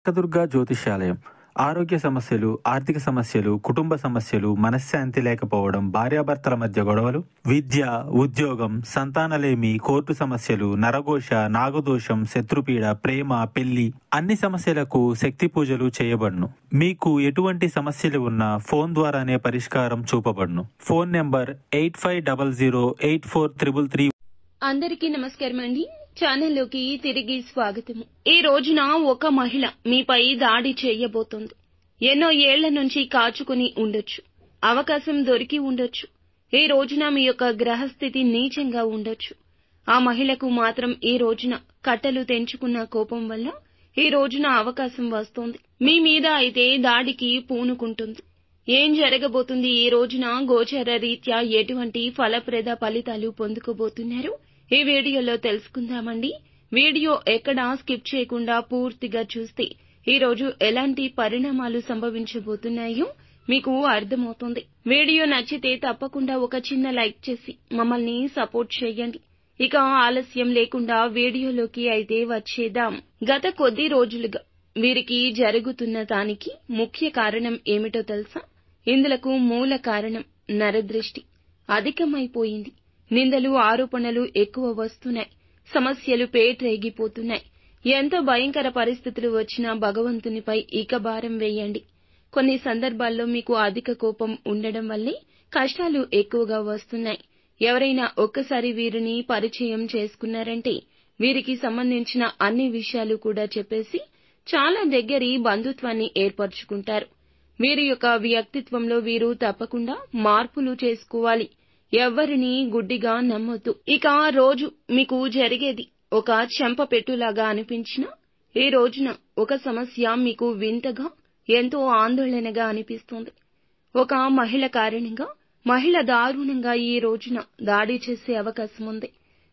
కనకదుర్గ జ్యోతిష్యాలయం. ఆరోగ్య సమస్యలు, ఆర్థిక సమస్యలు, కుటుంబ సమస్యలు, మనశ్శాంతి లేకపోవడం, భార్యాభర్తల మధ్య గొడవలు, విద్య, ఉద్యోగం, సంతానలేమి, కోర్టు సమస్యలు, నరఘోష, నాగదోషం, శత్రుపీడ, ప్రేమ, పెళ్లి అన్ని సమస్యలకు శక్తి పూజలు చేయబడును. మీకు ఎటువంటి సమస్యలు ఉన్నా ఫోన్ ద్వారానే పరిష్కారం చూపబడును. Phone number 85008433. అందరికీ నమస్కారం అండి. ఛానల్లోకి తిరిగి స్వాగతము. ఈ రోజున ఒక మహిళ మీపై దాడి చేయబోతోంది. ఎన్నో ఏళ్ల నుంచి కాచుకుని ఉండొచ్చు, అవకాశం దొరికి ఉండొచ్చు. ఈ రోజున మీ యొక్క గ్రహస్థితి నీచంగా ఉండొచ్చు. ఆ మహిళకు మాత్రం ఈ రోజున కట్టలు తెంచుకున్న కోపం వల్ల ఈ రోజున అవకాశం వస్తోంది. మీ మీద అయితే దాడికి పూనుకుంటుంది. ఏం జరగబోతుంది, ఈ రోజున గోచర రీత్యా ఎటువంటి ఫలప్రద ఫలితాలు పొందుకోబోతున్నారు, ఈ వీడియోలో తెలుసుకుందామండి. వీడియో ఎక్కడా స్కిప్ చేయకుండా పూర్తిగా చూస్తే ఈ రోజు ఎలాంటి పరిణామాలు సంభవించబోతున్నాయో మీకు అర్థమవుతుంది. వీడియో నచ్చితే తప్పకుండా ఒక చిన్న లైక్ చేసి మమ్మల్ని సపోర్ట్ చేయండి. ఇక ఆలస్యం లేకుండా వీడియోలోకి అయితే వచ్చేద్దాం. గత కొద్ది రోజులుగా వీరికి జరుగుతున్న దానికి ముఖ్య కారణం ఏమిటో తెలుసా? ఇందులకు మూల కారణం నరదృష్టి అధికమైపోయింది. నిందలు, ఆరోపణలు ఎక్కువ వస్తున్నాయి. సమస్యలు పేట్రేగిపోతున్నాయి. ఎంత భయంకర పరిస్థితులు వచ్చినా భగవంతునిపై ఇక భారం వేయండి. కొన్ని సందర్భాల్లో మీకు అధిక కోపం ఉండడం వల్లే కష్టాలు ఎక్కువగా వస్తున్నాయి. ఎవరైనా ఒక్కసారి వీరిని పరిచయం చేసుకున్నారంటే వీరికి సంబంధించిన అన్ని విషయాలు కూడా చెప్పేసి చాలా దగ్గరి బంధుత్వాన్ని ఏర్పరచుకుంటారు. వీరి యొక్క వ్యక్తిత్వంలో వీరు తప్పకుండా మార్పులు చేసుకోవాలి. ఎవ్వరిని గుడ్డిగా నమ్మొద్దు. ఇక రోజు మీకు జరిగేది ఒక చెంపపెట్టులాగా అనిపించినా ఈ రోజున ఒక సమస్య మీకు వింతగా, ఎంతో ఆందోళనగా అనిపిస్తుంది. ఒక మహిళ కారణంగా మహిళ దారుణంగా ఈ రోజున దాడి చేసే అవకాశం ఉంది.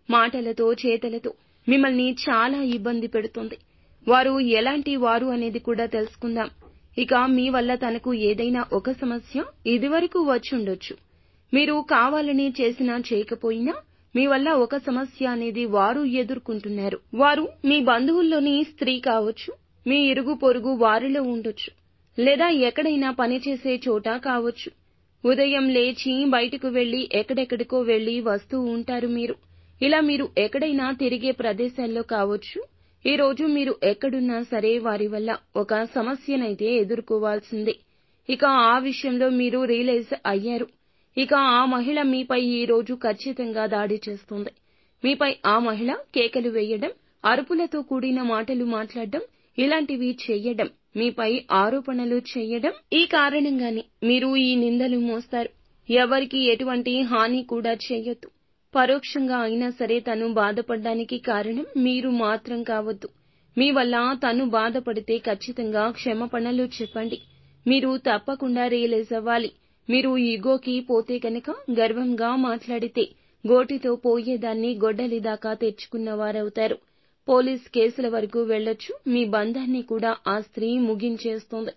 మాటలతో, చేతలతో మిమ్మల్ని చాలా ఇబ్బంది పెడుతుంది. వారు ఎలాంటి వారు అనేది కూడా తెలుసుకుందాం. ఇక మీ వల్ల తనకు ఏదైనా ఒక సమస్య ఇదివరకు వచ్చుండొచ్చు. మీరు కావాలని చేసినా చేయకపోయినా మీ వల్ల ఒక సమస్య అనేది వారు ఎదుర్కొంటున్నారు. వారు మీ బంధువుల్లోని స్త్రీ కావచ్చు, మీ ఇరుగు పొరుగు వారిలో ఉండొచ్చు, లేదా ఎక్కడైనా పనిచేసే చోట కావచ్చు. ఉదయం లేచి బయటకు వెళ్లి ఎక్కడెక్కడికో వెళ్లి వస్తూ ఉంటారు మీరు. ఇలా మీరు ఎక్కడైనా తిరిగే ప్రదేశాల్లో కావచ్చు. ఈ రోజు మీరు ఎక్కడున్నా సరే వారి వల్ల ఒక సమస్యనైతే ఎదుర్కోవాల్సిందే. ఇక ఆ విషయంలో మీరు రియలైజ్ అయ్యారు. ఇక ఆ మహిళ మీపై ఈ రోజు ఖచ్చితంగా దాడి చేస్తుంది. మీపై ఆ మహిళ కేకలు వేయడం, అరుపులతో కూడిన మాటలు మాట్లాడడం, ఇలాంటివి చెయ్యడం, మీపై ఆరోపణలు చెయ్యడం, ఈ కారణంగానే మీరు ఈ నిందలు మోస్తారు. ఎవరికి ఎటువంటి హాని కూడా చెయ్యొద్దు. పరోక్షంగా అయినా సరే తను బాధపడ్డానికి కారణం మీరు మాత్రం కావద్దు. మీ వల్ల తను బాధపడితే ఖచ్చితంగా క్షమాపణలు చెప్పండి. మీరు తప్పకుండా రియలైజ్ అవ్వాలి. మీరు ఈగోకి పోతే కనుక గర్వంగా మాట్లాడితే గోటితో పోయేదాన్ని గొడ్డలి దాకా తెచ్చుకున్నవారవుతారు. పోలీస్ కేసుల వరకు వెళ్లొచ్చు. మీ బంధాన్ని కూడా ఆ స్త్రీ ముగించేస్తోంది.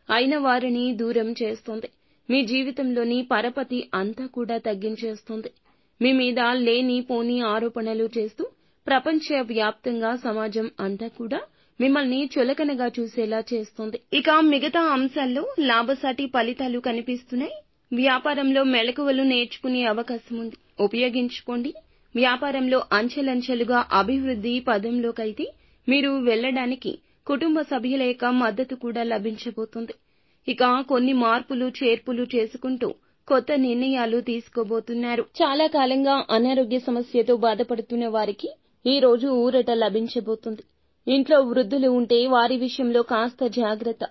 అయిన వారిని దూరం చేస్తోంది. మీ జీవితంలోని పరపతి అంతా కూడా తగ్గించేస్తోంది. మీ మీద లేని పోని ఆరోపణలు చేస్తూ ప్రపంచ వ్యాప్తంగా సమాజం అంతా కూడా మిమ్మల్ని చులకనగా చూసేలా చేస్తుంది. ఇక మిగతా అంశాల్లో లాభసాటి ఫలితాలు కనిపిస్తున్నాయి. వ్యాపారంలో మెళకువలు నేర్చుకునే అవకాశం ఉంది. ఉపయోగించుకోండి. వ్యాపారంలో అంచెలంచెలుగా అభివృద్ధి పదంలోకైతే మీరు వెళ్లడానికి కుటుంబ సభ్యుల యొక్క మద్దతు కూడా లభించబోతుంది. ఇక కొన్ని మార్పులు, చేర్పులు చేసుకుంటూ కొత్త నిర్ణయాలు తీసుకోబోతున్నారు. చాలా కాలంగా అనారోగ్య సమస్యతో బాధపడుతున్న వారికి ఈ రోజు ఊరట లభించబోతుంది. ఇంట్లో వృద్ధులు ఉంటే వారి విషయంలో కాస్త జాగ్రత్త.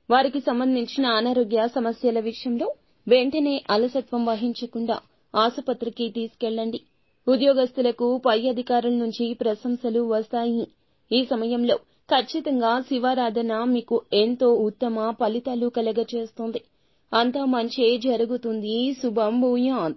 వారికి సంబంధించిన అనారోగ్య సమస్యల విషయంలో వెంటనే అలసత్వం వహించకుండా ఆసుపత్రికి తీసుకెళ్లండి. ఉద్యోగస్తులకు పై అధికారుల నుంచి ప్రశంసలు వస్తాయి. ఈ సమయంలో ఖచ్చితంగా శివారాధన మీకు ఎంతో ఉత్తమ ఫలితాలు కలగచేస్తుంది. అంతా మంచే జరుగుతుంది. శుభం భూయాత్.